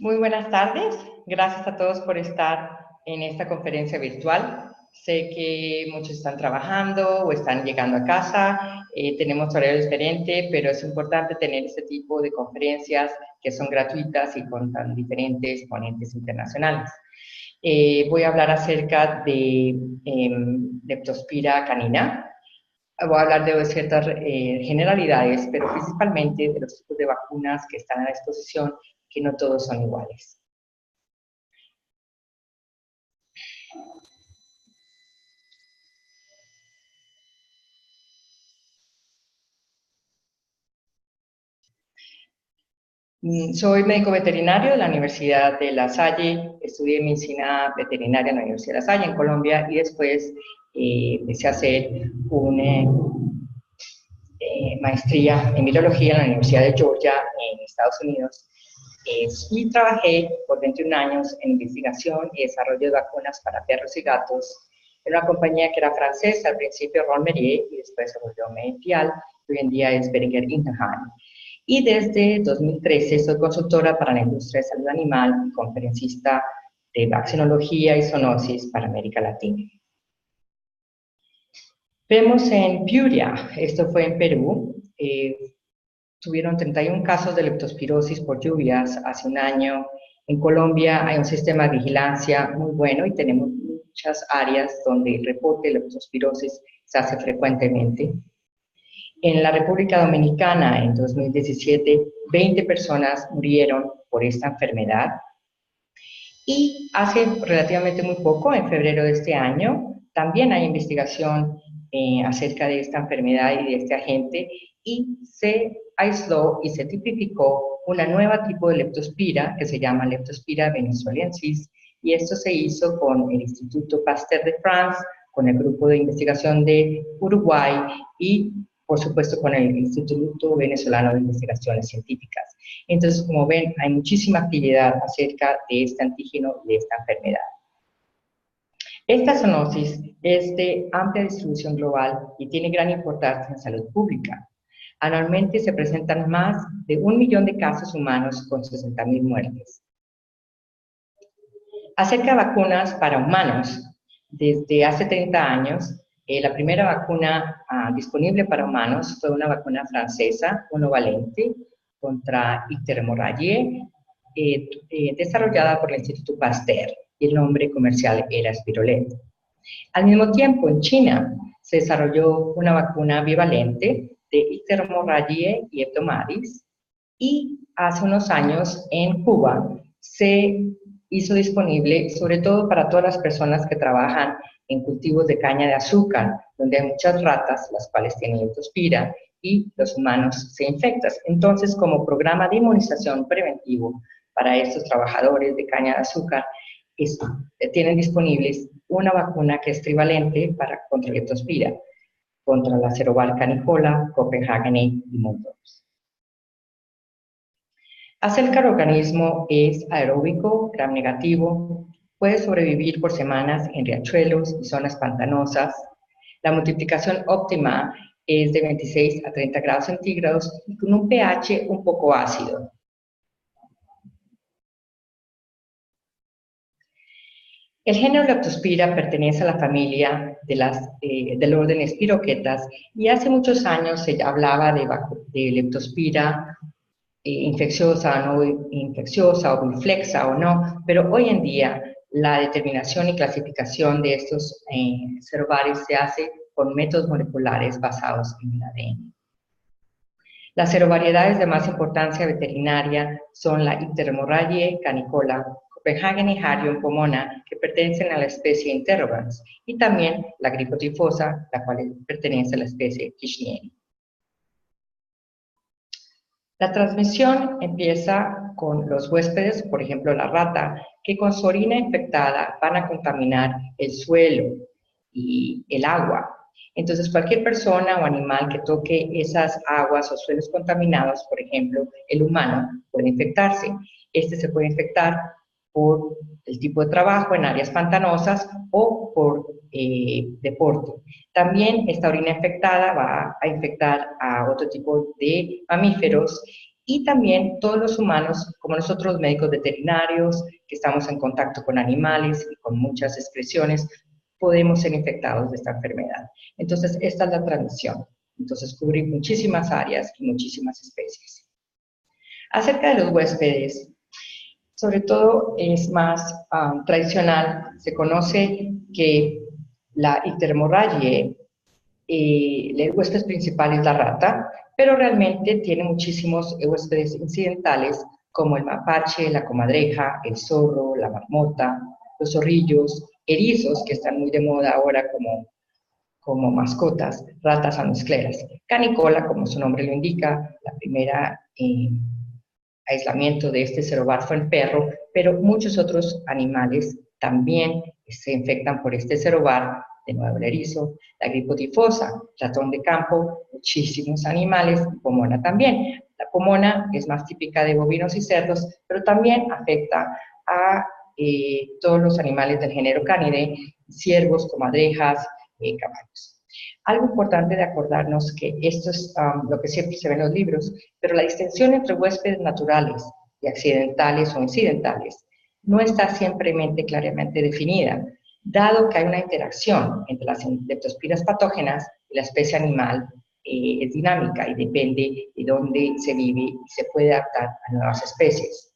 Muy buenas tardes. Gracias a todos por estar en esta conferencia virtual. Sé que muchos están trabajando o están llegando a casa. Tenemos horario diferente, pero es importante tener este tipo de conferencias que son gratuitas y con tan diferentes ponentes internacionales. Voy a hablar acerca de Leptospira canina. Voy a hablar de ciertas generalidades, pero principalmente de los tipos de vacunas que están a disposición, que no todos son iguales. Soy médico veterinario de la Universidad de La Salle, estudié medicina veterinaria en la Universidad de La Salle en Colombia y después empecé a hacer una maestría en virología en la Universidad de Georgia en Estados Unidos y trabajé por 21 años en investigación y desarrollo de vacunas para perros y gatos en una compañía que era francesa, al principio Ron Merier y después se volvió Medial, hoy en día es Boehringer Ingelheim. Y desde 2013 soy consultora para la industria de salud animal y conferencista de vaccinología y zoonosis para América Latina. Vemos en Piura, esto fue en Perú, tuvieron 31 casos de leptospirosis por lluvias hace un año. En Colombia hay un sistema de vigilancia muy bueno y tenemos muchas áreas donde el reporte de leptospirosis se hace frecuentemente. En la República Dominicana, en 2017, 20 personas murieron por esta enfermedad. Y hace relativamente muy poco, en febrero de este año, también hay investigación acerca de esta enfermedad y de este agente, y se aisló y se tipificó una nueva tipo de leptospira que se llama Leptospira venezuelensis, y esto se hizo con el Instituto Pasteur de France, con el grupo de investigación de Uruguay y, por supuesto, con el Instituto Venezolano de Investigaciones Científicas. Entonces, como ven, hay muchísima actividad acerca de este antígeno y de esta enfermedad. Esta zoonosis es de amplia distribución global y tiene gran importancia en salud pública. Anualmente se presentan más de 1 millón de casos humanos con 60.000 muertes. Acerca de vacunas para humanos, desde hace 30 años, la primera vacuna disponible para humanos fue una vacuna francesa, monovalente, contra icterhemorragie, desarrollada por el Instituto Pasteur, y el nombre comercial era Spirolet. Al mismo tiempo, en China se desarrolló una vacuna bivalente de icterhemorragie y Hebdomadis, y hace unos años en Cuba se hizo disponible, sobre todo para todas las personas que trabajan en cultivos de caña de azúcar, donde hay muchas ratas, las cuales tienen leptospira, y los humanos se infectan. Entonces, como programa de inmunización preventivo para estos trabajadores de caña de azúcar, tienen disponibles una vacuna que es trivalente contra leptospira, contra la Ceroval canicola, Copenhagen y Mondovis. Acerca del organismo es aeróbico, gram negativo, puede sobrevivir por semanas en riachuelos y zonas pantanosas. La multiplicación óptima es de 26 a 30 grados centígrados y con un pH un poco ácido. El género Leptospira pertenece a la familia del orden Spirochetas y hace muchos años se hablaba de Leptospira infecciosa, no infecciosa, o biflexa o no, pero hoy en día la determinación y clasificación de estos serovaris se hace con métodos moleculares basados en el ADN. Las serovariedades de más importancia veterinaria son la Icterhemorragie canicola, Copenhagen y Harion pomona, que pertenecen a la especie Interrogans, y también la gripotifosa, la cual pertenece a la especie Kirchneri. La transmisión empieza con los huéspedes, por ejemplo la rata, que con su orina infectada van a contaminar el suelo y el agua. Entonces cualquier persona o animal que toque esas aguas o suelos contaminados, por ejemplo el humano, puede infectarse. Este se puede infectar por el tipo de trabajo en áreas pantanosas o por deporte. También esta orina infectada va a infectar a otro tipo de mamíferos Y también todos los humanos, como nosotros médicos veterinarios, que estamos en contacto con animales y con muchas expresiones, podemos ser infectados de esta enfermedad. Entonces, esta es la transmisión. Entonces, cubre muchísimas áreas y muchísimas especies. Acerca de los huéspedes, sobre todo es más tradicional, se conoce que la icterhemorragia, el huésped principal es la rata, pero realmente tiene muchísimos huéspedes incidentales como el mapache, la comadreja, el zorro, la marmota, los zorrillos, erizos, que están muy de moda ahora como mascotas, ratas amoscleras. Canicola, como su nombre lo indica, la primera aislamiento de este cerobar fue el perro, pero muchos otros animales también se infectan por este cerobar, de nuevo el erizo, la gripotifosa, ratón de campo, muchísimos animales, pomona también. La pomona es más típica de bovinos y cerdos, pero también afecta a todos los animales del género Canidae, ciervos, comadrejas, caballos. Algo importante de acordarnos que esto es lo que siempre se ve en los libros, pero la distinción entre huéspedes naturales y accidentales o incidentales no está siempre claramente definida, dado que hay una interacción entre las leptospiras patógenas y la especie animal es dinámica y depende de dónde se vive y se puede adaptar a nuevas especies.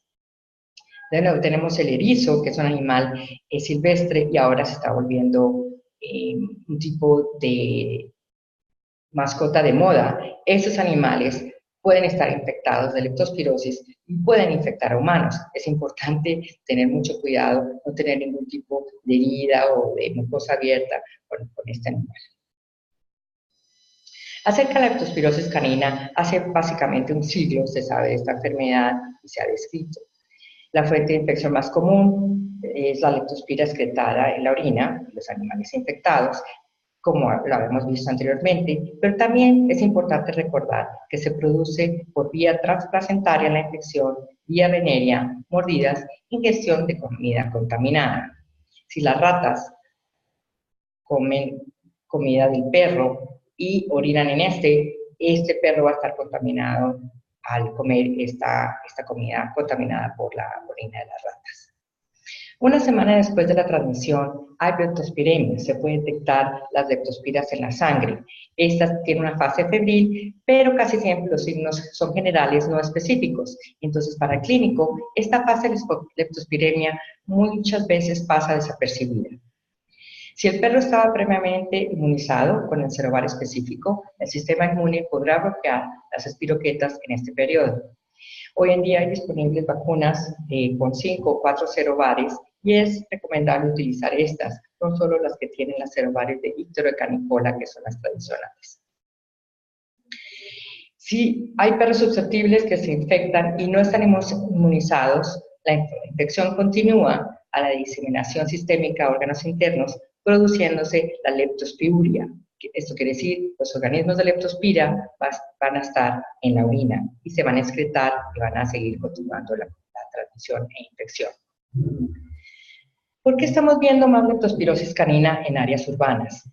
De nuevo, tenemos el erizo, que es un animal silvestre y ahora se está volviendo un tipo de mascota de moda. Esos animales pueden estar infectados de leptospirosis y pueden infectar a humanos. Es importante tener mucho cuidado, no tener ningún tipo de herida o de mucosa abierta con este animal. Acerca de la leptospirosis canina, hace básicamente un siglo se sabe de esta enfermedad y se ha descrito. La fuente de infección más común es la leptospira excretada en la orina de los animales infectados, como lo habíamos visto anteriormente, pero también es importante recordar que se produce por vía transplacentaria la infección, vía venérea, mordidas, ingestión de comida contaminada. Si las ratas comen comida del perro y orinan en este perro va a estar contaminado al comer esta comida contaminada por la orina de las ratas. Una semana después de la transmisión hay leptospiremia, se puede detectar las leptospiras en la sangre. Esta tiene una fase febril, pero casi siempre los signos son generales, no específicos. Entonces, para el clínico, esta fase de leptospiremia muchas veces pasa desapercibida. Si el perro estaba previamente inmunizado con el cerovar específico, el sistema inmune podrá bloquear las espiroquetas en este periodo. Hoy en día hay disponibles vacunas con 5 o 4 cerovares y es recomendable utilizar estas, no solo las que tienen las cerovares de Ictero y Canicola, que son las tradicionales. Si hay perros susceptibles que se infectan y no están inmunizados, la infección continúa a la diseminación sistémica a órganos internos, produciéndose la leptospiuria. Esto quiere decir, los organismos de leptospira van a estar en la orina y se van a excretar y van a seguir continuando la transmisión e infección. ¿Por qué estamos viendo más leptospirosis canina en áreas urbanas?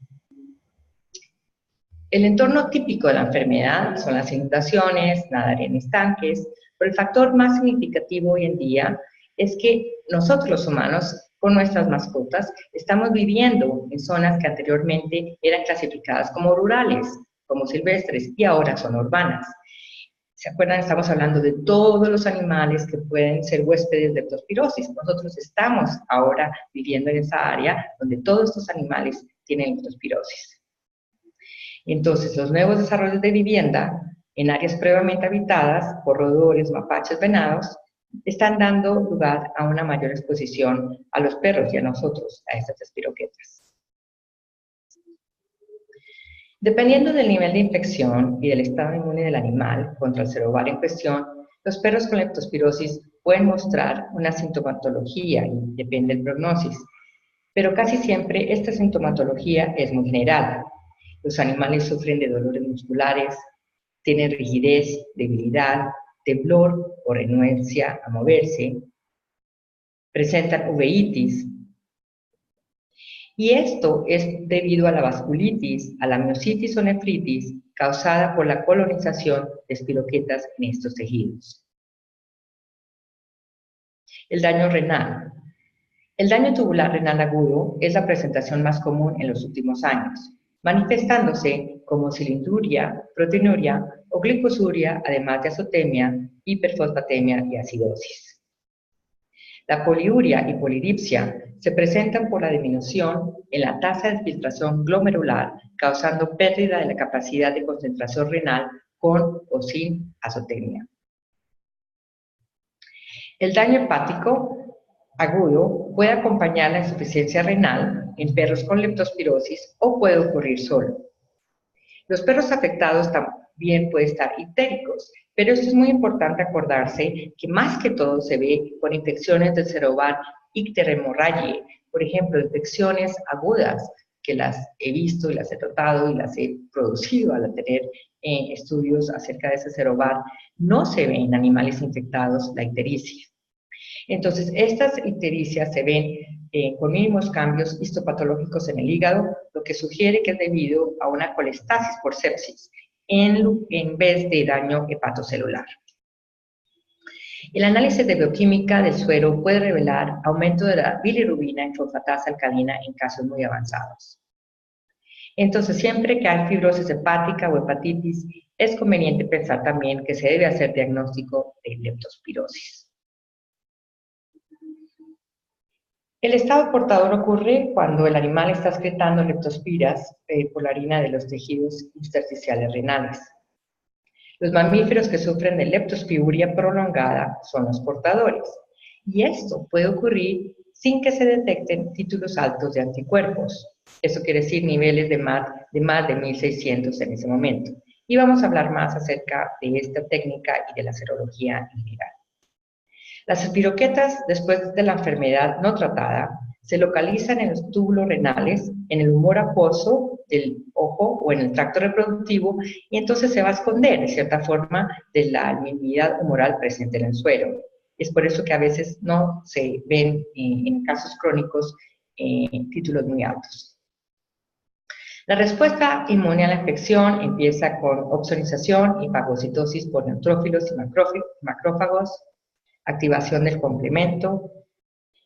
El entorno típico de la enfermedad son las inundaciones, nadar en estanques, pero el factor más significativo hoy en día es que nosotros los humanos, con nuestras mascotas, estamos viviendo en zonas que anteriormente eran clasificadas como rurales, como silvestres, y ahora son urbanas. ¿Se acuerdan? Estamos hablando de todos los animales que pueden ser huéspedes de leptospirosis. Nosotros estamos ahora viviendo en esa área donde todos estos animales tienen leptospirosis. Entonces, los nuevos desarrollos de vivienda en áreas previamente habitadas por roedores, mapaches, venados, están dando lugar a una mayor exposición a los perros y a nosotros, a estas espiroquetas. Dependiendo del nivel de infección y del estado inmune del animal contra el cerovar en cuestión, los perros con leptospirosis pueden mostrar una sintomatología y depende del prognosis, pero casi siempre esta sintomatología es muy general. Los animales sufren de dolores musculares, tienen rigidez, debilidad, temblor o renuencia a moverse, presentan uveitis Y esto es debido a la vasculitis, a la miositis o nefritis causada por la colonización de espiroquetas en estos tejidos. El daño renal. El daño tubular renal agudo es la presentación más común en los últimos años, manifestándose como cilinduria, proteinuria o glicosuria, además de azotemia, hiperfosfatemia y acidosis. La poliuria y polidipsia se presentan por la disminución en la tasa de filtración glomerular, causando pérdida de la capacidad de concentración renal con o sin azotemia. El daño hepático agudo puede acompañar la insuficiencia renal en perros con leptospirosis o puede ocurrir solo. Los perros afectados también pueden estar ictéricos, pero esto es muy importante acordarse que más que todo se ve con infecciones del serovar icterhemorragie, por ejemplo, infecciones agudas, que las he visto y las he tratado y las he producido al tener estudios acerca de ese serovar, no se ve en animales infectados la ictericia. Entonces, estas ictericias se ven con mínimos cambios histopatológicos en el hígado, lo que sugiere que es debido a una colestasis por sepsis, en vez de daño hepatocelular. El análisis de bioquímica del suero puede revelar aumento de la bilirrubina en fosfatasa alcalina en casos muy avanzados. Entonces, siempre que hay fibrosis hepática o hepatitis, es conveniente pensar también que se debe hacer diagnóstico de leptospirosis. El estado portador ocurre cuando el animal está excretando leptospiras por la orina de los tejidos intersticiales renales. Los mamíferos que sufren de leptospiuria prolongada son los portadores, y esto puede ocurrir sin que se detecten títulos altos de anticuerpos. Eso quiere decir niveles de más de 1600 en ese momento. Y vamos a hablar más acerca de esta técnica y de la serología en general. Las espiroquetas, después de la enfermedad no tratada, se localizan en los túbulos renales, en el humor acuoso del ojo o en el tracto reproductivo, y entonces se va a esconder, de cierta forma, de la alminidad humoral presente en el suero. Es por eso que a veces no se ven, en casos crónicos, títulos muy altos. La respuesta inmune a la infección empieza con opsonización y fagocitosis por neutrófilos y macrófagos, activación del complemento,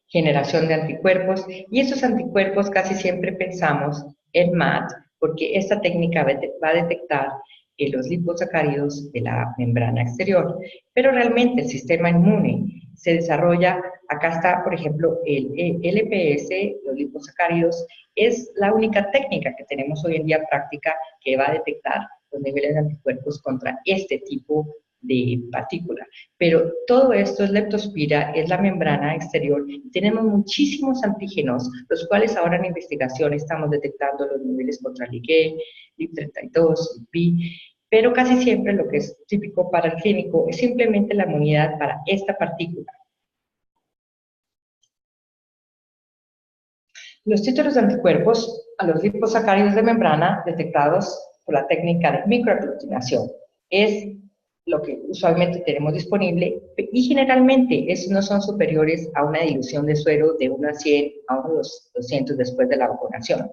generación de anticuerpos, y esos anticuerpos casi siempre pensamos en MAT, porque esta técnica va a detectar los liposacáridos de la membrana exterior, pero realmente el sistema inmune se desarrolla, acá está por ejemplo el LPS, los liposacáridos, es la única técnica que tenemos hoy en día práctica que va a detectar los niveles de anticuerpos contra este tipo de partícula. Pero todo esto es leptospira, es la membrana exterior, y tenemos muchísimos antígenos, los cuales ahora en investigación estamos detectando los niveles contra Ligue, LIP32, LIP, pero casi siempre lo que es típico para el clínico es simplemente la inmunidad para esta partícula. Los títulos de anticuerpos a los liposacáridos de membrana detectados por la técnica de microaglutinación es lo que usualmente tenemos disponible, y generalmente esos no son superiores a una dilución de suero de 1 a 100 a unos 200 después de la vacunación.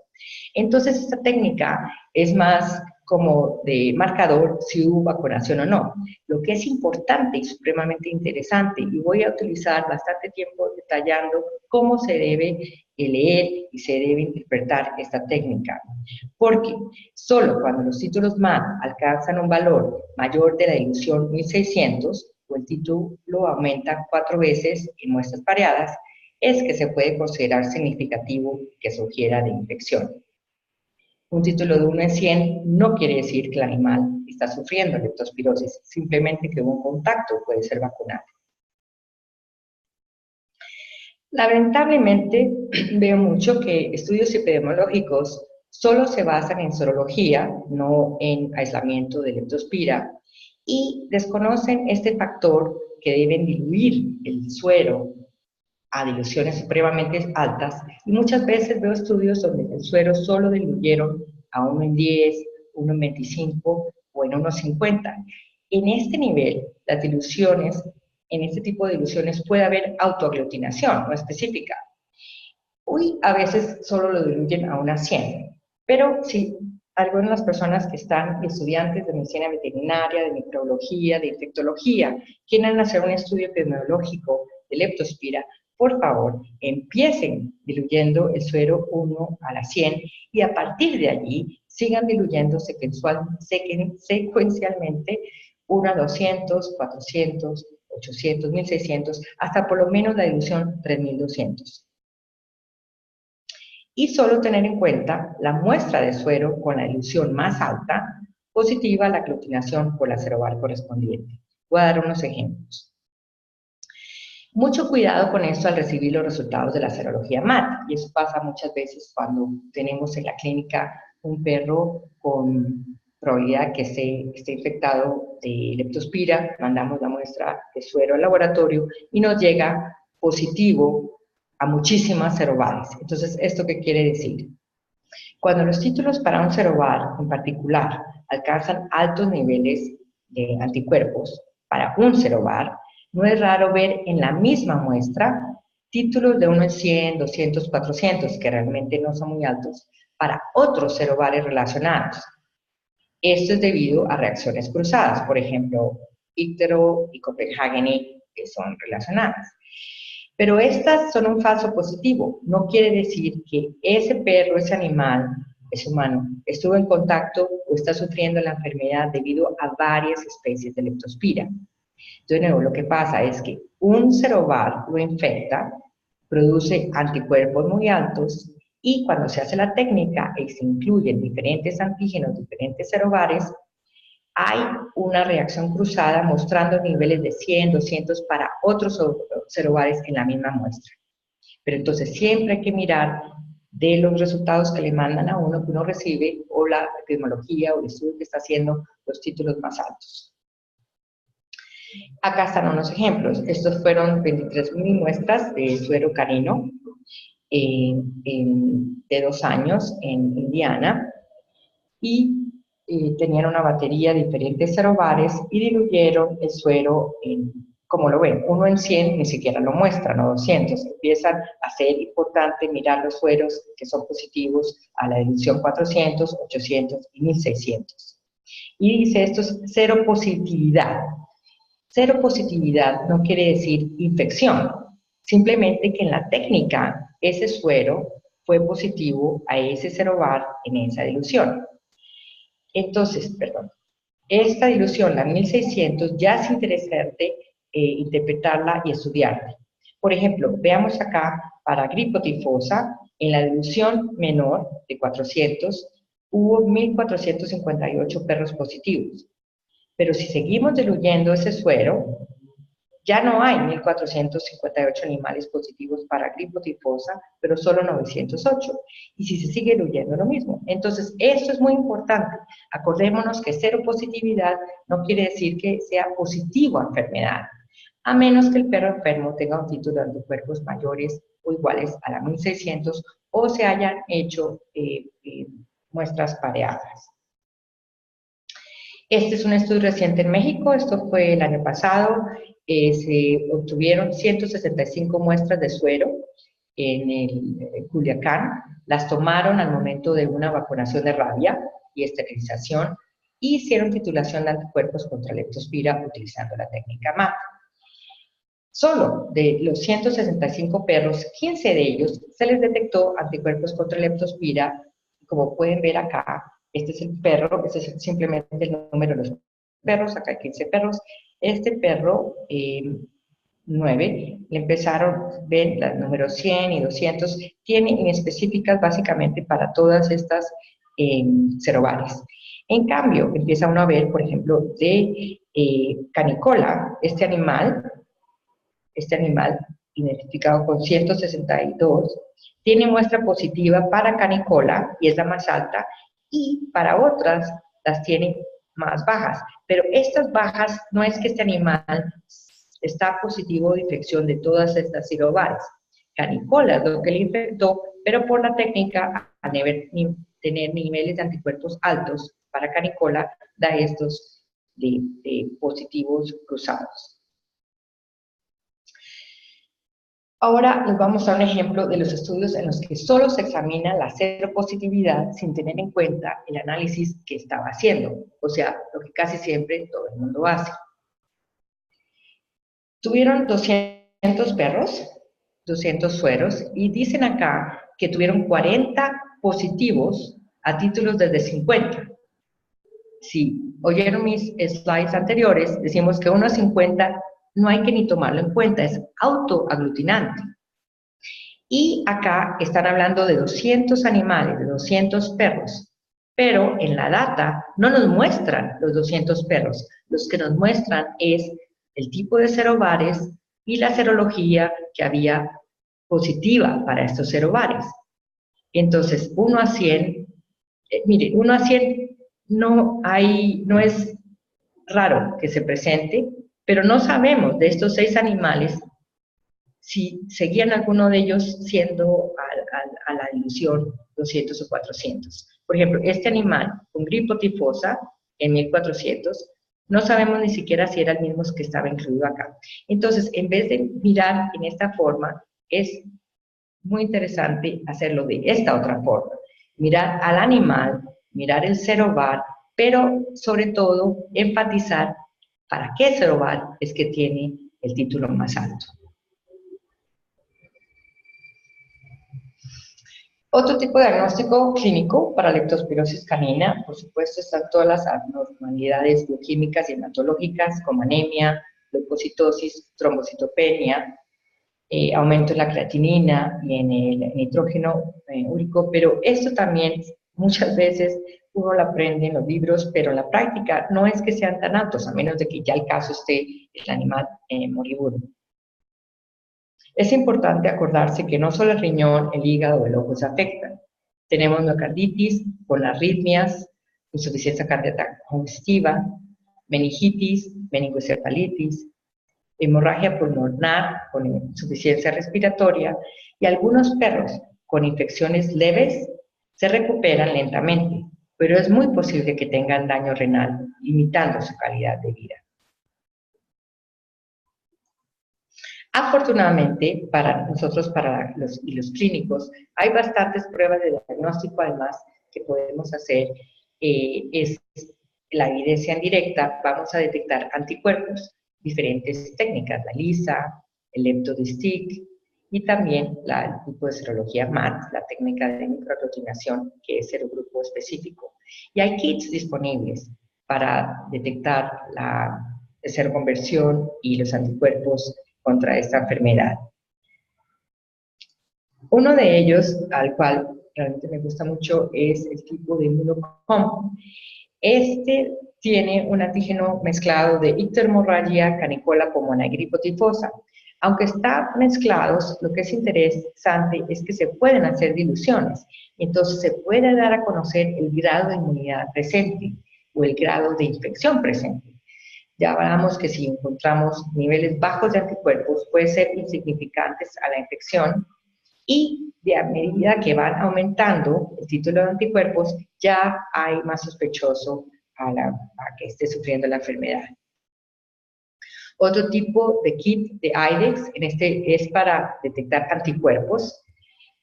Entonces esta técnica es más como de marcador si hubo vacunación o no. Lo que es importante y supremamente interesante, y voy a utilizar bastante tiempo detallando cómo se debe leer y se debe interpretar esta técnica, porque solo cuando los títulos MAT alcanzan un valor mayor de la dilución 1600 o el título aumenta 4 veces en muestras pareadas, es que se puede considerar significativo que sugiera de infección. Un título de 1 en 100 no quiere decir que el animal está sufriendo leptospirosis, simplemente que un contacto puede ser vacunado. Lamentablemente, veo mucho que estudios epidemiológicos solo se basan en serología, no en aislamiento de leptospira, y desconocen este factor que deben diluir el suero a diluciones supremamente altas, y muchas veces veo estudios donde el suero solo diluyeron a 1 en 10, 1 en 25 o en 1,50. En este nivel, las diluciones, en este tipo de diluciones puede haber autoaglutinación no específica. Uy, a veces solo lo diluyen a unas 100, pero si algunas de las personas que están estudiantes de medicina veterinaria, de microbiología, de infectología, quieren hacer un estudio epidemiológico de leptospira, por favor, empiecen diluyendo el suero 1 a la 100 y a partir de allí sigan diluyendo secuencialmente 1 a 200, 400, 800, 1600, hasta por lo menos la dilución 3200. Y solo tener en cuenta la muestra de suero con la dilución más alta, positiva a la aglutinación por la serobar correspondiente. Voy a dar unos ejemplos. Mucho cuidado con esto al recibir los resultados de la serología MAT, y eso pasa muchas veces cuando tenemos en la clínica un perro con probabilidad que esté infectado de leptospira, mandamos la muestra de suero al laboratorio y nos llega positivo a muchísimas serobares. Entonces, ¿esto qué quiere decir? Cuando los títulos para un serobar en particular alcanzan altos niveles de anticuerpos para un serobar, no es raro ver en la misma muestra títulos de 1 en 100, 200, 400, que realmente no son muy altos, para otros serobares relacionados. Esto es debido a reacciones cruzadas, por ejemplo, Ictero y Copenhagen, que son relacionadas. Pero estas son un falso positivo. No quiere decir que ese perro, ese animal, ese humano, estuvo en contacto o está sufriendo la enfermedad debido a varias especies de leptospira. De nuevo, lo que pasa es que un serovar lo infecta, produce anticuerpos muy altos y cuando se hace la técnica y se incluyen diferentes antígenos, diferentes serovares, hay una reacción cruzada mostrando niveles de 100, 200 para otros serovares en la misma muestra. Pero entonces siempre hay que mirar de los resultados que le mandan a uno, que uno recibe, o la epidemiología o el estudio que está haciendo, los títulos más altos. Acá están unos ejemplos. Estos fueron 23.000 muestras de suero canino de 2 años en Indiana y tenían una batería de diferentes serovares y diluyeron el suero como lo ven, 1 en 100 ni siquiera lo muestran, o 200. Empiezan a ser importante mirar los sueros que son positivos a la dilución 400, 800 y 1600. Y dice esto es cero positividad. Cero positividad no quiere decir infección, simplemente que en la técnica ese suero fue positivo a ese serovar en esa dilución. Entonces, perdón, esta dilución, la 1600, ya es interesante interpretarla y estudiarla. Por ejemplo, veamos acá, para gripo tifosa, en la dilución menor de 400, hubo 1458 perros positivos. Pero si seguimos diluyendo ese suero, ya no hay 1458 animales positivos para gripo tifosa, pero solo 908. Y si se sigue diluyendo, lo mismo. Entonces, esto es muy importante. Acordémonos que cero positividad no quiere decir que sea positivo a enfermedad, a menos que el perro enfermo tenga un título de anticuerpos mayores o iguales a la 1600 o se hayan hecho muestras pareadas. Este es un estudio reciente en México, esto fue el año pasado, se obtuvieron 165 muestras de suero en Culiacán, las tomaron al momento de una vacunación de rabia y esterilización y hicieron titulación de anticuerpos contra leptospira utilizando la técnica MAP. Solo de los 165 perros, 15 de ellos se les detectó anticuerpos contra leptospira. Como pueden ver acá, este es el perro, este es simplemente el número de los perros, acá hay 15 perros. Este perro, 9, le empezaron, ven, los números 100 y 200, tiene específicas básicamente para todas estas serovares. En cambio, empieza uno a ver, por ejemplo, de canicola, este animal identificado con 162, tiene muestra positiva para canicola, y es la más alta, y para otras las tiene más bajas. Pero estas bajas no es que este animal está positivo de infección de todas estas cirobares. Canicola es lo que le infectó, pero por la técnica, a tener niveles de anticuerpos altos para canicola, da estos de positivos cruzados. Ahora les vamos a dar un ejemplo de los estudios en los que solo se examina la seropositividad sin tener en cuenta el análisis que estaba haciendo, o sea, lo que casi siempre todo el mundo hace. Tuvieron 200 perros, 200 sueros, y dicen acá que tuvieron 40 positivos a títulos desde 50. Si oyeron mis slides anteriores, decimos que 1 a 50 no hay que ni tomarlo en cuenta, es autoaglutinante. Y acá están hablando de 200 animales, de 200 perros, pero en la data no nos muestran los 200 perros, los que nos muestran es el tipo de serobares y la serología que había positiva para estos serobares. Entonces, 1 a 100, mire, 1 a 100 no es raro que se presente, pero no sabemos de estos 6 animales si seguían alguno de ellos siendo a la ilusión 200 o 400. Por ejemplo, este animal con gripo tifosa en 1400, no sabemos ni siquiera si era el mismo que estaba incluido acá. Entonces, en vez de mirar en esta forma, es muy interesante hacerlo de esta otra forma. Mirar al animal, mirar el serovar, pero sobre todo enfatizar para qué serovar es que tiene el título más alto. Otro tipo de diagnóstico clínico para leptospirosis canina, por supuesto, están todas las abnormalidades bioquímicas y hematológicas como anemia, leucocitosis, trombocitopenia, aumento en la creatinina y en el nitrógeno úrico, pero esto también muchas veces uno lo aprende en los libros, pero en la práctica no es que sean tan altos, a menos de que ya el caso esté el animal moribundo. Es importante acordarse que no solo el riñón, el hígado o el ojo se afectan. Tenemos miocarditis con arritmias, insuficiencia cardíaca congestiva, meningitis, meningoencefalitis, hemorragia pulmonar con insuficiencia respiratoria y algunos perros con infecciones leves se recuperan lentamente, pero es muy posible que tengan daño renal, limitando su calidad de vida. Afortunadamente, para nosotros, para los clínicos, hay bastantes pruebas de diagnóstico, además, que podemos hacer. Es la evidencia indirecta, vamos a detectar anticuerpos, diferentes técnicas, la LISA, el leptodistic, y también el tipo de serología MAT, la técnica de microaglutinación, que es serogrupo específico. Y hay kits disponibles para detectar la seroconversión y los anticuerpos contra esta enfermedad. Uno de ellos, al cual realmente me gusta mucho, es el tipo de Immunocomp. Este tiene un antígeno mezclado de icterhemorragia, canicola, pulmonar y gripo tifosa. Aunque están mezclados, lo que es interesante es que se pueden hacer diluciones. Entonces se puede dar a conocer el grado de inmunidad presente o el grado de infección presente. Ya hablamos que si encontramos niveles bajos de anticuerpos, pueden ser insignificantes a la infección y a medida que van aumentando el título de anticuerpos, ya hay más sospechoso a que esté sufriendo la enfermedad. Otro tipo de kit de IDEX, en este es para detectar anticuerpos.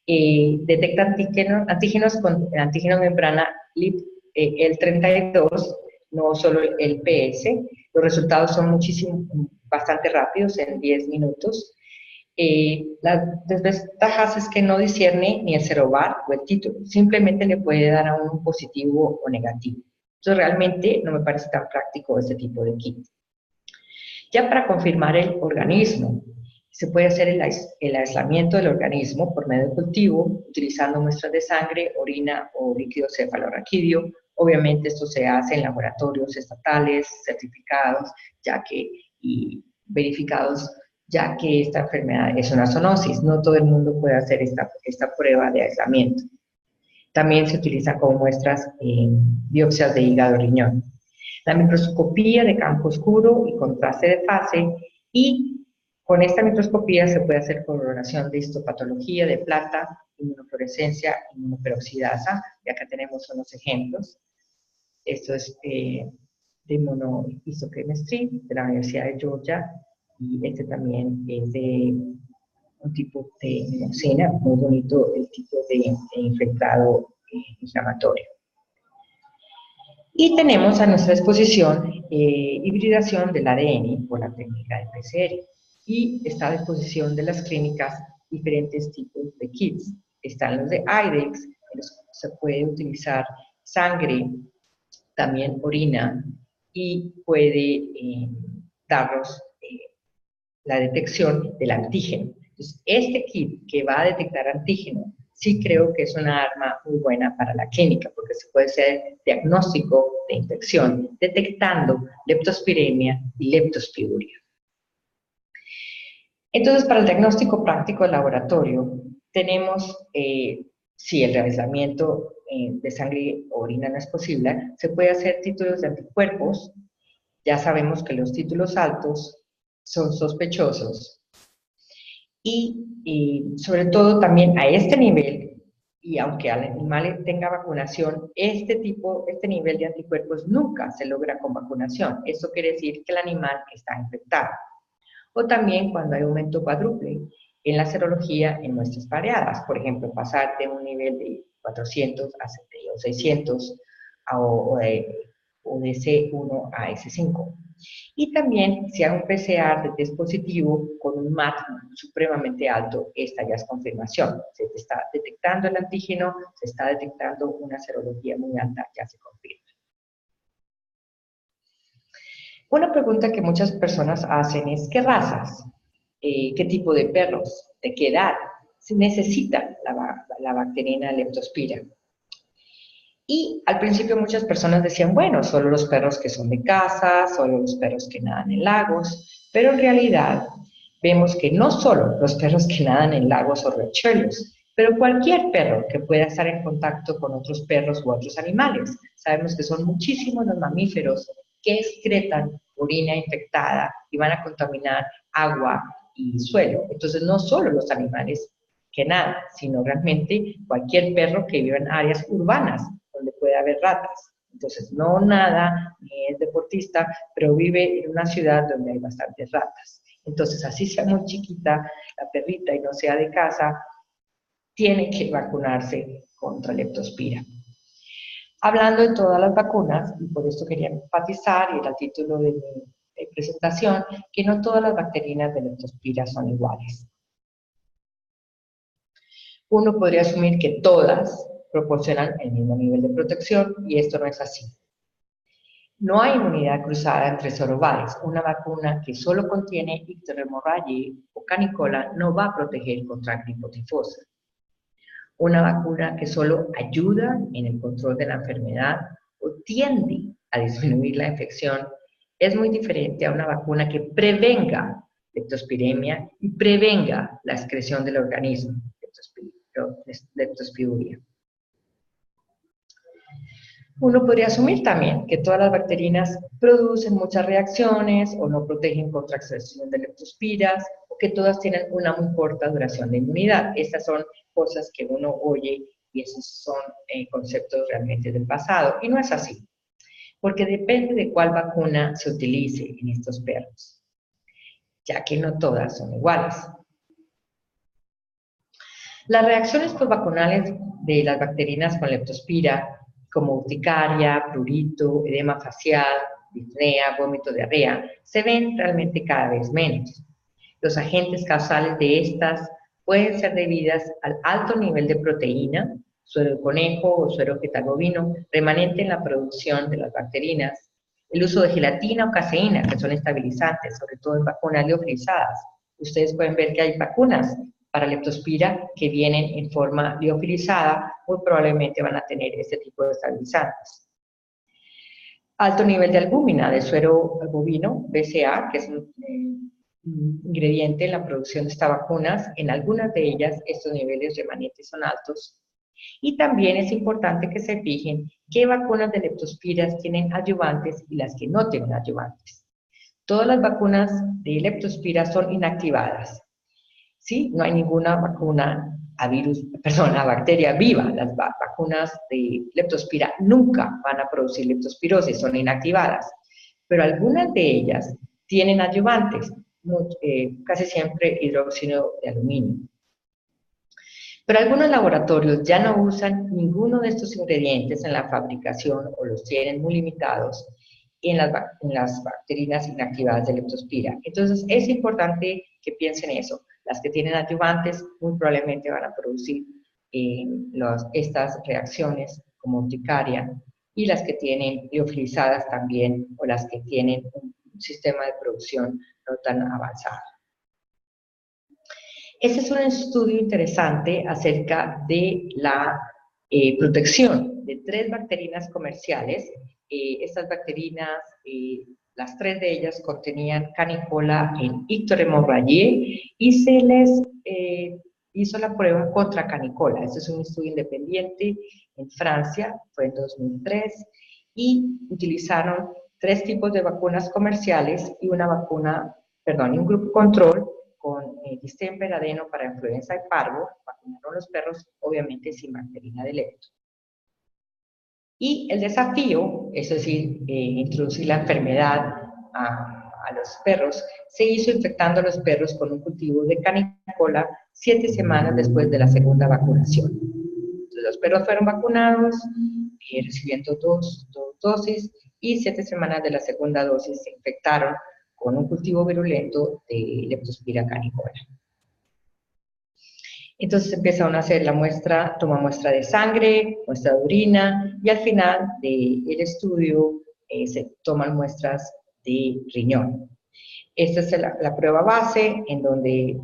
Detecta antígenos con antígeno membrana LIP, el 32, no solo el PS. Los resultados son bastante rápidos, en 10 minutos. Las desventajas es que no discierne ni el serovar o el título, simplemente le puede dar a un positivo o negativo. Entonces realmente no me parece tan práctico este tipo de kit. Ya para confirmar el organismo, se puede hacer el aislamiento del organismo por medio de cultivo, utilizando muestras de sangre, orina o líquido cefalorraquídeo. Obviamente esto se hace en laboratorios estatales, certificados, y verificados, ya que esta enfermedad es una zoonosis. No todo el mundo puede hacer esta prueba de aislamiento. También se utiliza como muestras biopsias de hígado y riñón. La microscopía de campo oscuro y contraste de fase, y con esta microscopía se puede hacer coloración de histopatología de plata, inmunofluorescencia, inmunoperoxidasa, y acá tenemos unos ejemplos. Esto es de immunohistochemistry de la Universidad de Georgia, y este también es de un tipo de mucina, muy bonito el tipo de infectado inflamatorio. Y tenemos a nuestra disposición hibridación del ADN por la técnica de PCR. Y está a disposición de las clínicas diferentes tipos de kits. Están los de IDEXX, en los que se puede utilizar sangre, también orina, y puede darnos la detección del antígeno. Entonces, este kit que va a detectar antígeno, sí creo que es una arma muy buena para la clínica, porque se puede hacer diagnóstico de infección, detectando leptospiremia y leptospiuria. Entonces, para el diagnóstico práctico de laboratorio, tenemos, si el revisamiento de sangre o orina no es posible, se puede hacer títulos de anticuerpos. Ya sabemos que los títulos altos son sospechosos. Y sobre todo también a este nivel, y aunque el animal tenga vacunación, este nivel de anticuerpos nunca se logra con vacunación. Eso quiere decir que el animal está infectado. O también cuando hay aumento cuádruple en la serología en muestras pareadas. Por ejemplo, pasar de un nivel de 400 a 600 o de C1 a S5. Y también si hay un PCR de test positivo con un MAT supremamente alto, esta ya es confirmación. Se está detectando el antígeno, se está detectando una serología muy alta, ya se confirma. Una pregunta que muchas personas hacen es, ¿qué razas? ¿Qué tipo de perros? ¿De qué edad? Se necesita la bacterina Leptospira. Y al principio muchas personas decían, bueno, solo los perros que son de casa, solo los perros que nadan en lagos, pero en realidad vemos que no solo los perros que nadan en lagos o riachuelos, pero cualquier perro que pueda estar en contacto con otros perros u otros animales. Sabemos que son muchísimos los mamíferos que excretan orina infectada y van a contaminar agua y suelo. Entonces no solo los animales que nadan, sino realmente cualquier perro que viva en áreas urbanas donde puede haber ratas. Entonces no nada, ni es deportista, pero vive en una ciudad donde hay bastantes ratas. Entonces, así sea muy chiquita la perrita y no sea de casa, tiene que vacunarse contra leptospira. Hablando de todas las vacunas, y por esto quería enfatizar, y era el título de mi presentación, que no todas las bacterinas de leptospira son iguales. Uno podría asumir que todas proporcionan el mismo nivel de protección, y esto no es así. No hay inmunidad cruzada entre sorobares. Una vacuna que solo contiene icterhemorragia o canicola no va a proteger contra gripotifosa. Una vacuna que solo ayuda en el control de la enfermedad o tiende a disminuir la infección es muy diferente a una vacuna que prevenga leptospiremia y prevenga la excreción del organismo, leptospiuria. Uno podría asumir también que todas las bacterinas producen muchas reacciones o no protegen contra excreción de leptospiras o que todas tienen una muy corta duración de inmunidad. Estas son cosas que uno oye y esos son conceptos realmente del pasado. Y no es así, porque depende de cuál vacuna se utilice en estos perros, ya que no todas son iguales. Las reacciones postvacunales de las bacterinas con leptospira, como urticaria, prurito, edema facial, disnea, vómito, diarrea, se ven realmente cada vez menos. Los agentes causales de estas pueden ser debidas al alto nivel de proteína, suero de conejo o suero fetal bovino, remanente en la producción de las bacterinas, el uso de gelatina o caseína, que son estabilizantes, sobre todo en vacunas liofilizadas. Ustedes pueden ver que hay vacunas para leptospira que vienen en forma liofilizada, muy probablemente van a tener este tipo de estabilizantes. Alto nivel de albúmina de suero bovino, BCA, que es un ingrediente en la producción de estas vacunas. En algunas de ellas estos niveles remanentes son altos. Y también es importante que se fijen qué vacunas de leptospiras tienen adyuvantes y las que no tienen adyuvantes. Todas las vacunas de leptospira son inactivadas. ¿Sí? No hay ninguna vacuna a bacteria viva. Las vacunas de leptospira nunca van a producir leptospirosis, son inactivadas. Pero algunas de ellas tienen adyuvantes. casi siempre hidróxido de aluminio. Pero algunos laboratorios ya no usan ninguno de estos ingredientes en la fabricación o los tienen muy limitados en las bacterinas inactivadas de leptospira. Entonces, es importante que piensen eso. Las que tienen adyuvantes muy probablemente van a producir estas reacciones como urticaria, y las que tienen liofilizadas también, o las que tienen un sistema de producción no tan avanzado. Este es un estudio interesante acerca de la protección de 3 bacterinas comerciales. Estas bacterinas, las 3 de ellas contenían canicola en Ictor hemorrhagiae y se les hizo la prueba contra canicola. Este es un estudio independiente en Francia, fue en 2003, y utilizaron 3 tipos de vacunas comerciales y un grupo control con distemper, adeno para influenza de parvo. Vacunaron los perros, obviamente sin bacterina de lepto. Y el desafío, es decir, introducir la enfermedad a los perros, se hizo infectando a los perros con un cultivo de canicola 7 semanas después de la segunda vacunación. Entonces, los perros fueron vacunados, recibiendo 2 dosis, y 7 semanas de la segunda dosis se infectaron con un cultivo virulento de Leptospira canicola. Entonces empezaron a hacer la muestra, toma muestra de sangre, muestra de orina, y al final del estudio se toman muestras de riñón. Esta es la prueba base, en donde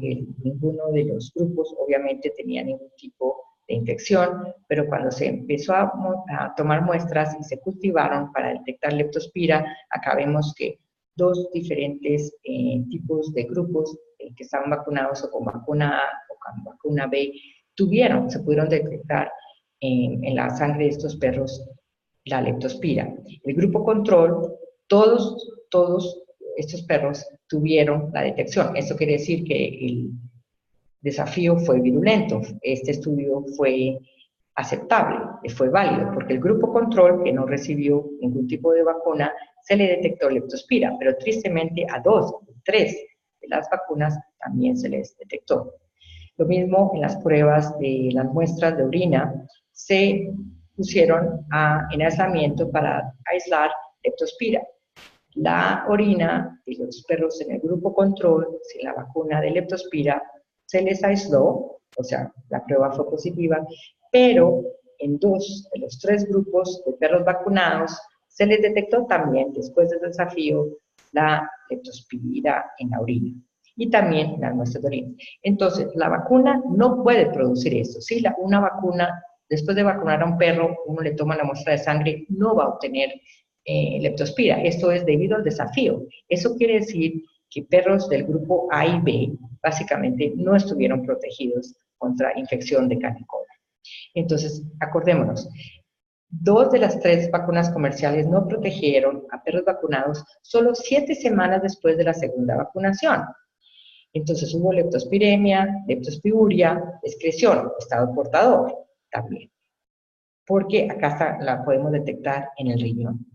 ninguno de los grupos obviamente tenía ningún tipo de infección, pero cuando se empezó a tomar muestras y se cultivaron para detectar leptospira, acá vemos que 2 diferentes tipos de grupos que estaban vacunados o con vacuna A o con vacuna B se pudieron detectar en la sangre de estos perros la leptospira. El grupo control, todos estos perros tuvieron la detección. Esto quiere decir que el desafío fue virulento. Este estudio fue aceptable, fue válido, porque el grupo control, que no recibió ningún tipo de vacuna, se le detectó leptospira, pero tristemente a 2, 3 de las vacunas también se les detectó. Lo mismo en las pruebas de las muestras de orina, se pusieron en aislamiento para aislar leptospira. La orina de los perros en el grupo control, sin la vacuna de leptospira, se les aisló, o sea, la prueba fue positiva, pero en 2 de los 3 grupos de perros vacunados se les detectó también, después del desafío, la leptospira en la orina y también en las muestras de orina. Entonces, la vacuna no puede producir eso. Si una vacuna, después de vacunar a un perro, uno le toma la muestra de sangre, no va a obtener leptospira. Esto es debido al desafío. Eso quiere decir que perros del grupo A y B básicamente no estuvieron protegidos contra infección de canicola. Entonces, acordémonos, 2 de las 3 vacunas comerciales no protegieron a perros vacunados solo 7 semanas después de la segunda vacunación. Entonces hubo leptospiremia, leptospiuria, excreción, estado portador también, porque acá la podemos detectar en el riñón.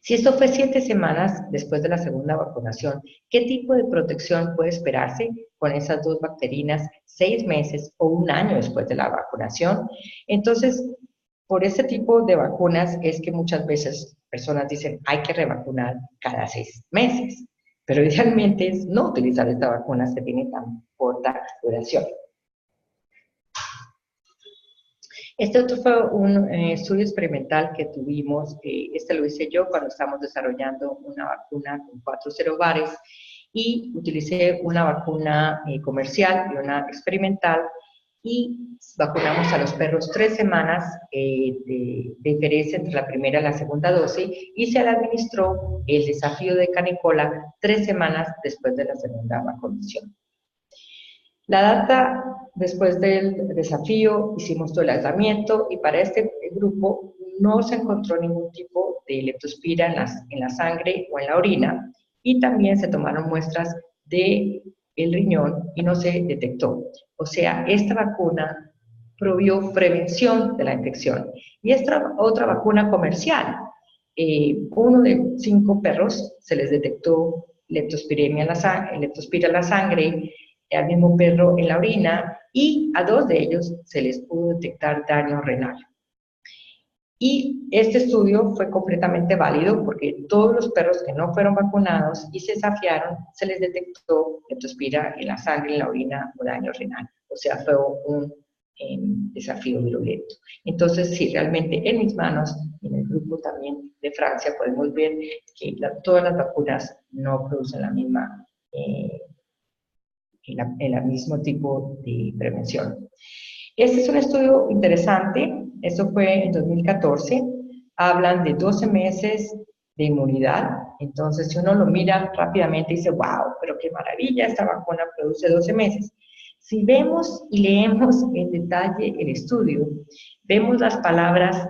Si esto fue 7 semanas después de la segunda vacunación, ¿qué tipo de protección puede esperarse con esas 2 bacterinas 6 meses o 1 año después de la vacunación? Entonces, por este tipo de vacunas es que muchas veces personas dicen hay que revacunar cada 6 meses, pero idealmente es no utilizar esta vacuna que tiene tan corta duración. Este otro fue un estudio experimental que tuvimos, este lo hice yo cuando estábamos desarrollando una vacuna con 4 serobares, y utilicé una vacuna comercial y una experimental, y vacunamos a los perros 3 semanas de diferencia entre la primera y la segunda dosis, y se le administró el desafío de canicola 3 semanas después de la segunda vacunación. La data, después del desafío, hicimos todo el aislamiento, y para este grupo no se encontró ningún tipo de leptospira en la sangre o en la orina, y también se tomaron muestras del riñón y no se detectó. O sea, esta vacuna provió prevención de la infección. Y esta otra vacuna comercial, 1 de 5 perros se les detectó leptospira en la sangre, al mismo perro en la orina, y a 2 de ellos se les pudo detectar daño renal. Y este estudio fue completamente válido porque todos los perros que no fueron vacunados y se desafiaron, se les detectó leptospira en la sangre, en la orina o daño renal. O sea, fue un desafío virulento. Entonces, sí, realmente en mis manos, en el grupo también de Francia, podemos ver que todas las vacunas no producen la misma, el mismo tipo de prevención. Este es un estudio interesante, esto fue en 2014, hablan de 12 meses de inmunidad, entonces si uno lo mira rápidamente dice, wow, pero qué maravilla, esta vacuna produce 12 meses. Si vemos y leemos en detalle el estudio, vemos las palabras,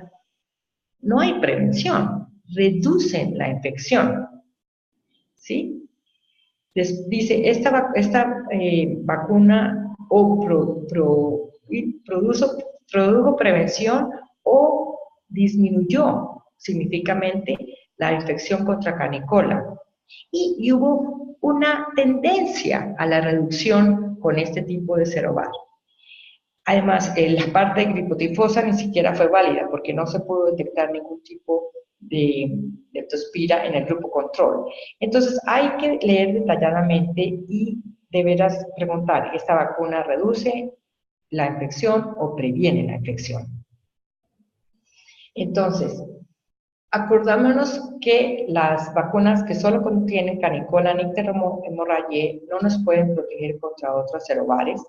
no hay prevención, reducen la infección, ¿sí? Dice, esta vacuna produjo prevención o disminuyó significativamente la infección contra canicola. Y hubo una tendencia a la reducción con este tipo de serovar. Además, la parte de gripotifosa ni siquiera fue válida porque no se pudo detectar ningún tipo de leptospira en el grupo control. Entonces, hay que leer detalladamente y de veras preguntar, ¿esta vacuna reduce la infección o previene la infección? Entonces, acordámonos que las vacunas que solo contienen canicola, hemorragia no nos pueden proteger contra otros serovares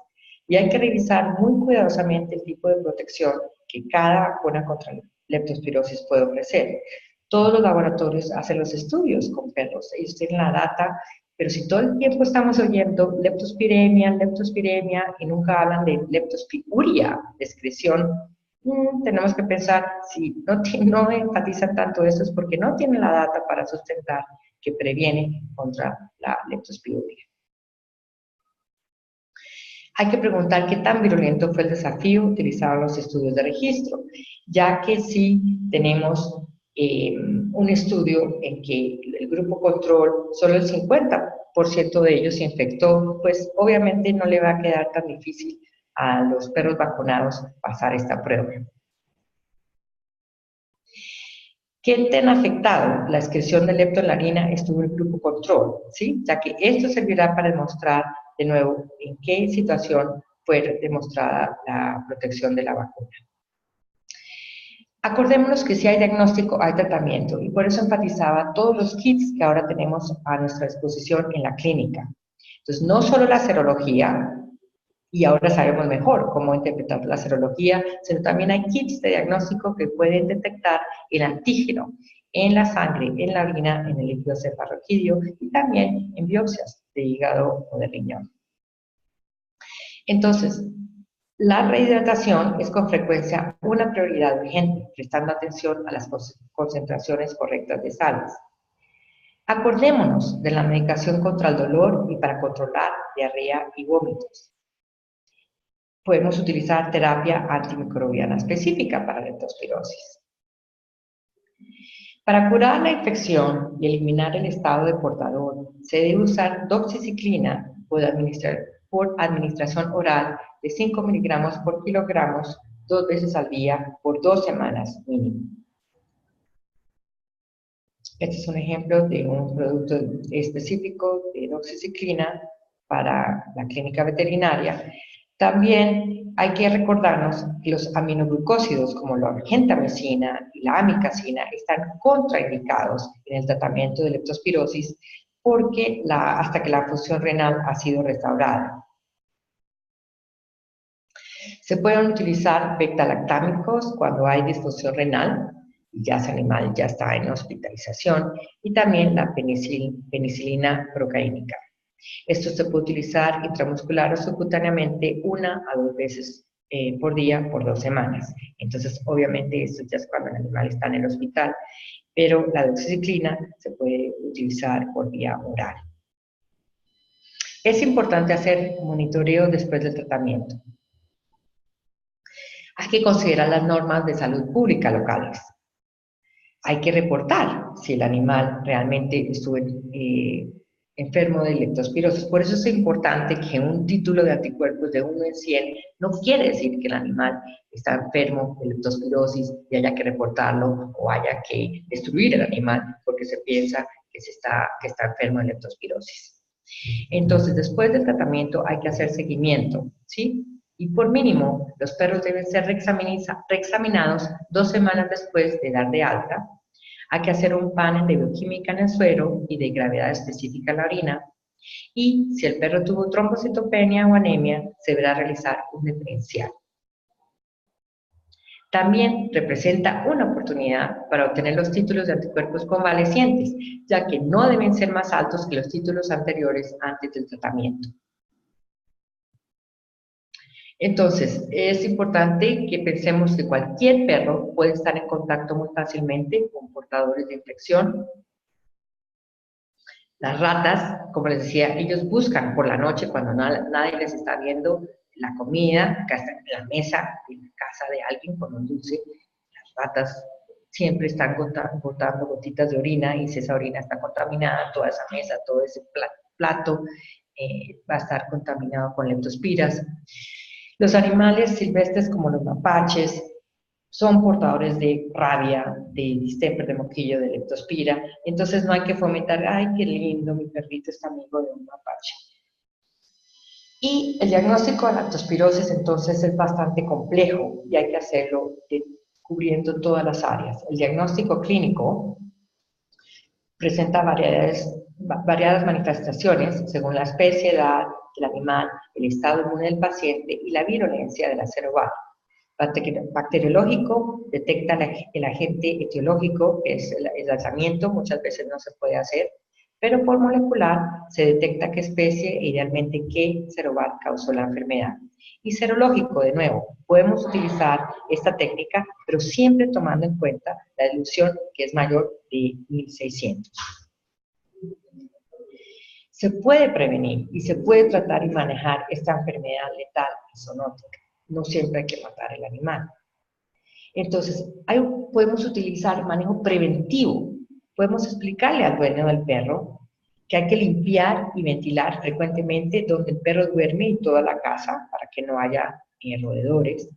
y hay que revisar muy cuidadosamente el tipo de protección que cada vacuna contra leptospirosis puede ofrecer. Todos los laboratorios hacen los estudios con perros, ellos tienen la data, pero si todo el tiempo estamos oyendo leptospiremia y nunca hablan de leptospiuria, excreción, tenemos que pensar si no enfatizan tanto esto es porque no tienen la data para sustentar que previene contra la leptospiuria. Hay que preguntar qué tan virulento fue el desafío utilizado en los estudios de registro, ya que si tenemos un estudio en que el grupo control, solo el 50% de ellos se infectó, pues obviamente no le va a quedar tan difícil a los perros vacunados pasar esta prueba. ¿Qué tan afectado la excreción de lepto en la orina estuvo el grupo control? ¿Sí? Ya que esto servirá para demostrar de nuevo en qué situación fue demostrada la protección de la vacuna. Acordémonos que si hay diagnóstico, hay tratamiento, y por eso enfatizaba todos los kits que ahora tenemos a nuestra disposición en la clínica. Entonces, no solo la serología, y ahora sabemos mejor cómo interpretar la serología, sino también hay kits de diagnóstico que pueden detectar el antígeno en la sangre, en la orina, en el líquido cefalorraquídeo y también en biopsias de hígado o de riñón. Entonces, la rehidratación es con frecuencia una prioridad urgente, prestando atención a las concentraciones correctas de sales. Acordémonos de la medicación contra el dolor y para controlar diarrea y vómitos. Podemos utilizar terapia antimicrobiana específica para la leptospirosis. Para curar la infección y eliminar el estado de portador, se debe usar doxiciclina por administración oral de 5 miligramos por kilogramos 2 veces al día por 2 semanas mínimo. Este es un ejemplo de un producto específico de doxiciclina para la clínica veterinaria. También hay que recordarnos que los aminoglucósidos como la gentamicina y la amicacina están contraindicados en el tratamiento de leptospirosis porque hasta que la función renal ha sido restaurada. Se pueden utilizar beta-lactámicos cuando hay disfunción renal, ya ese animal ya está en hospitalización, y también la penicilina procaínica. Esto se puede utilizar intramuscular o subcutáneamente 1 a 2 veces por día por 2 semanas. Entonces, obviamente, esto ya es cuando el animal está en el hospital, pero la doxiciclina se puede utilizar por vía oral. Es importante hacer monitoreo después del tratamiento. Hay que considerar las normas de salud pública locales. Hay que reportar si el animal realmente estuvo enfermo de leptospirosis. Por eso es importante que un título de anticuerpos de 1 en 100 no quiere decir que el animal está enfermo de leptospirosis y haya que reportarlo o haya que destruir el animal porque se piensa que está enfermo de leptospirosis. Entonces, después del tratamiento hay que hacer seguimiento, ¿sí? Y por mínimo, los perros deben ser reexaminados 2 semanas después de dar de alta. Hay que hacer un panel de bioquímica en el suero y de gravedad específica en la orina. Y si el perro tuvo trombocitopenia o anemia, se deberá realizar un diferencial. También representa una oportunidad para obtener los títulos de anticuerpos convalecientes, ya que no deben ser más altos que los títulos anteriores antes del tratamiento. Entonces, es importante que pensemos que cualquier perro puede estar en contacto muy fácilmente con portadores de infección. Las ratas, como les decía, ellos buscan por la noche cuando nadie les está viendo la comida, que está en la mesa, en la casa de alguien con un dulce. Las ratas siempre están botando gotitas de orina y si esa orina está contaminada, toda esa mesa, todo ese plato va a estar contaminado con leptospiras. Los animales silvestres como los mapaches son portadores de rabia, de distemper, de moquillo, de leptospira, entonces no hay que fomentar, ay, qué lindo, mi perrito está amigo de un mapache. Y el diagnóstico de leptospirosis entonces es bastante complejo y hay que hacerlo cubriendo todas las áreas. El diagnóstico clínico presenta variadas manifestaciones según la especie, edad del animal, el estado inmune del paciente y la virulencia de la serovaria. Bacteriológico detecta el agente etiológico, que es el aislamiento, muchas veces no se puede hacer, pero por molecular se detecta qué especie e idealmente qué serovar causó la enfermedad. Y serológico, de nuevo, podemos utilizar esta técnica, pero siempre tomando en cuenta la dilución que es mayor de 1600. Se puede prevenir y se puede tratar y manejar esta enfermedad letal y zoonótica. No siempre hay que matar el animal. Entonces, podemos utilizar manejo preventivo. Podemos explicarle al dueño del perro que hay que limpiar y ventilar frecuentemente donde el perro duerme y toda la casa para que no haya roedores.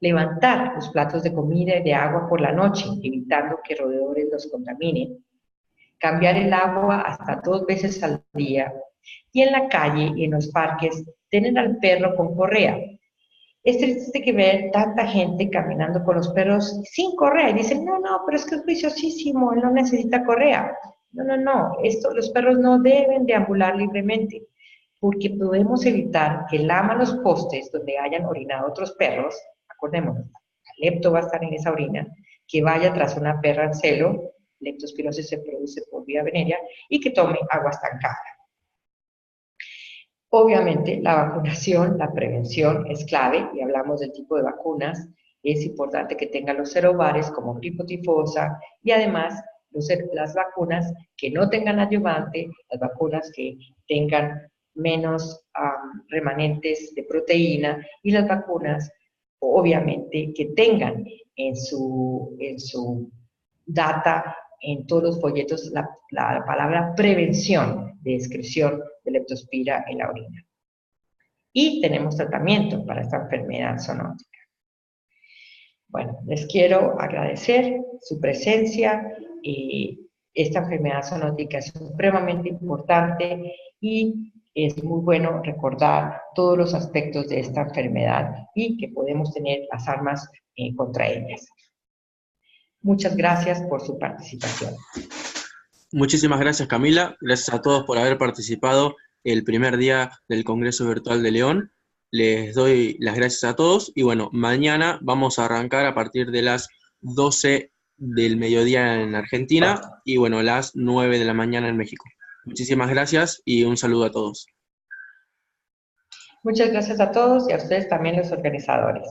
Levantar los platos de comida y de agua por la noche, evitando que roedores los contaminen. Cambiar el agua hasta 2 veces al día. Y en la calle y en los parques, tener al perro con correa. Es triste que ver tanta gente caminando con los perros sin correa y dicen, no, pero es que es juiciosísimo, él no necesita correa. No, los perros no deben deambular libremente, porque podemos evitar que laman los postes donde hayan orinado otros perros, acordémonos, la lepto va a estar en esa orina, que vaya tras una perra en celo, leptospirosis se produce por vía venérea, y que tome agua estancada. Obviamente, la vacunación, la prevención es clave, y hablamos del tipo de vacunas. Es importante que tengan los serovares como gripo tifosa y además las vacunas que no tengan adyuvante, las vacunas que tengan menos remanentes de proteína y las vacunas, obviamente, que tengan en su data, en todos los folletos, la palabra prevención de excreción de leptospira en la orina. Y tenemos tratamiento para esta enfermedad zoonótica. Bueno, les quiero agradecer su presencia. Esta enfermedad zoonótica es supremamente importante y es muy bueno recordar todos los aspectos de esta enfermedad y que podemos tener las armas contra ellas. Muchas gracias por su participación. Muchísimas gracias, Camila. Gracias a todos por haber participado el primer día del Congreso Virtual de León. Les doy las gracias a todos y bueno, mañana vamos a arrancar a partir de las 12 del mediodía en Argentina y bueno, las 9 de la mañana en México. Muchísimas gracias y un saludo a todos. Muchas gracias a todos y a ustedes también, los organizadores.